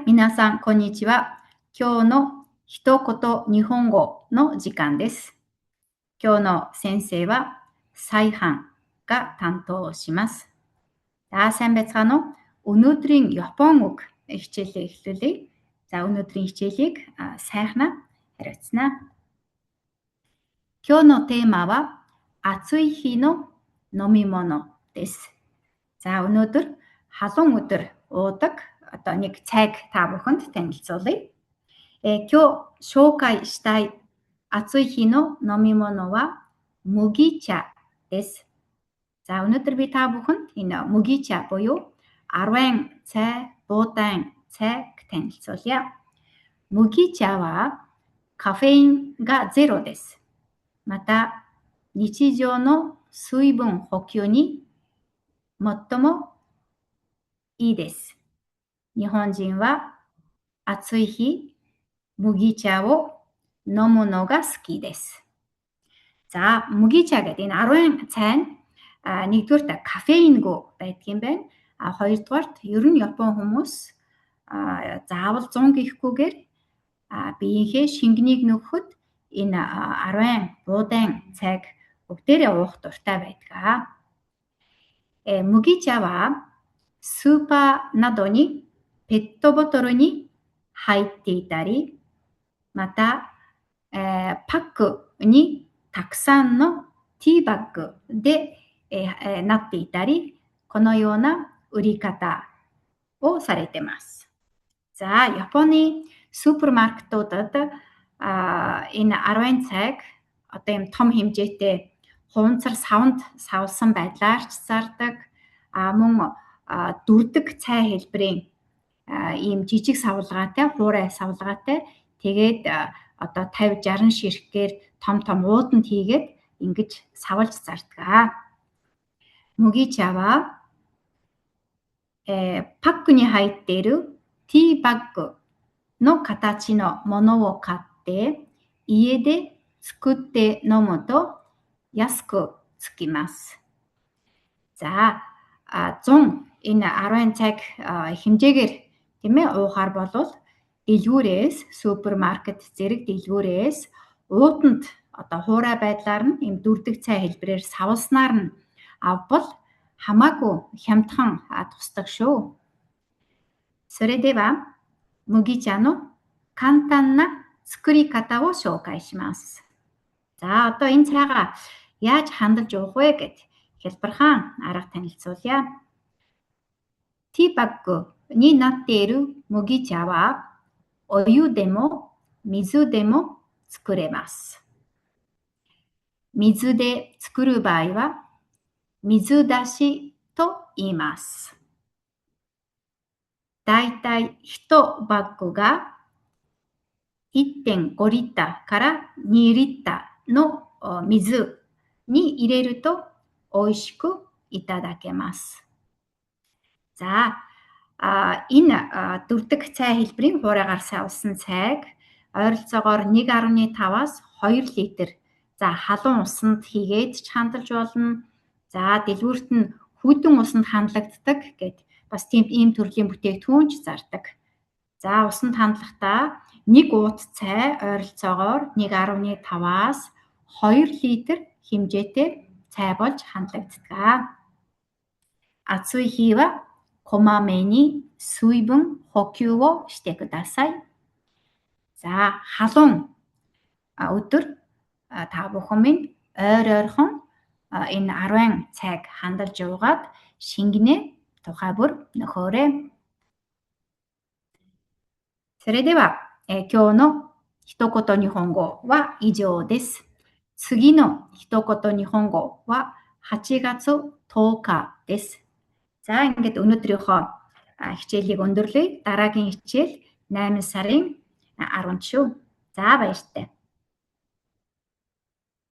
皆さん、こんにちは。今日の一言日本語の時間です。今日の先生は、サイハンが担当します。За сайн байцгаана уу? Өнөөдрийн Япон үг хичээлээ эхлүүлье. За өнөөдрийн хичээлийг сайхнаа хариуцнаа. 今日のテーマは、暑い日の飲み物です。За өнөөдөр халуун өдөр уудаг одоо нэг цайг та бүхэнд танилцуулъя. 今日紹介したい暑い日の飲み物は麦茶です. За өнөөдөр би та бүхэнд энэ麦茶буюу аруун цай, буудаан цайг танилцуулъя. 麦茶はカフェインがゼロです. また日常の水分補給に最もいいです. 日本人は暑い日、麦茶を飲むのが好きです. За麦茶гэдэг энэ аруун цай нь нэгдүгээрт кафеингүй байдаг юм байна. Хоёрдугаарт ер нь Япон хүмүүс заавал 100 гэхгүйгээр биеийнхээ шингэнийг нөхөхөд энэ аруун буудаан цайг бүгдээрээ уух дуртай байдаг. 麦茶はスーパーなどにペットボトルに入っていたり、また、パックにたくさんのティーバッグで、なっていたり、このような売り方をされています. За, Японы супермаркетуудад энэ аруун цайг одоо юм том хэмжээтэй хуванцар савнд савлсан байдлаар ч зардаг. Мөн дүрдэг цай хэлбэрийн ийм жижиг савлгаатай, хуурай савлгаатай тэгээд одоо 50-60 ширхгээр том ууданд хийгээд ингэж савлж зардаг. 麦茶は、パックに入っているティーバッグの形のものを買って家で作って飲むと安くつきます. За 100 энэ аруун цайг хэмжээгээр тийм ээ уухаар болвол дэлгүүрээс супермаркет зэрэг дэлгүүрээс уутанд одоо хуурай байдлаар нь им дүрдэг цай хэлбэрээр савлснаар нь авбал хамаагүй хямдхан тусдаг шүү. それでは麦茶の簡単な作り方を紹介します. За одоо энэ цайгаа яаж хандаж уух вэ гэд хэлбэрхан арга танилцуулъя. ティーバッグになっている麦茶はお湯でも水でも作れます. 水で作る場合は水出しと言います. だいたい1バッグが 1.5 リッターから2リッターの水に入れると美味しくいただけます. За энэ дүрдэг цай хэлбэрийн хуурайгаар савлсан цайг ойролцоогоор 1.5-аас 2 литр за халуун усанд хийгээд ч хандалж болно. За дэлгүүрт нь хүйтэн усанд хандлагддаг гэд бас тийм ийм төрлийн бүтээгдэхүүн ч зардаг. За усанд хандлахдаа нэг уут цай ойролцоогоор 1.5-аас 2 литр хэмжээтэй цай болж хандлагддаг. 暑い日はこまめに水分補給をしてください. За халуун өдөр та бүхэн минь ойрхон энэ аруун цайг хандалж уугаад шингэнэ тухай бүр нөхөөрэй. それでは、今日の一言日本語は以上です. 次の一言日本語は8月10日です. За ингээд өнөөдрийнхөө хичээлийг өндөрлөе. Дараагийн хичээл 8 сарын 10 шүү. За баяртай.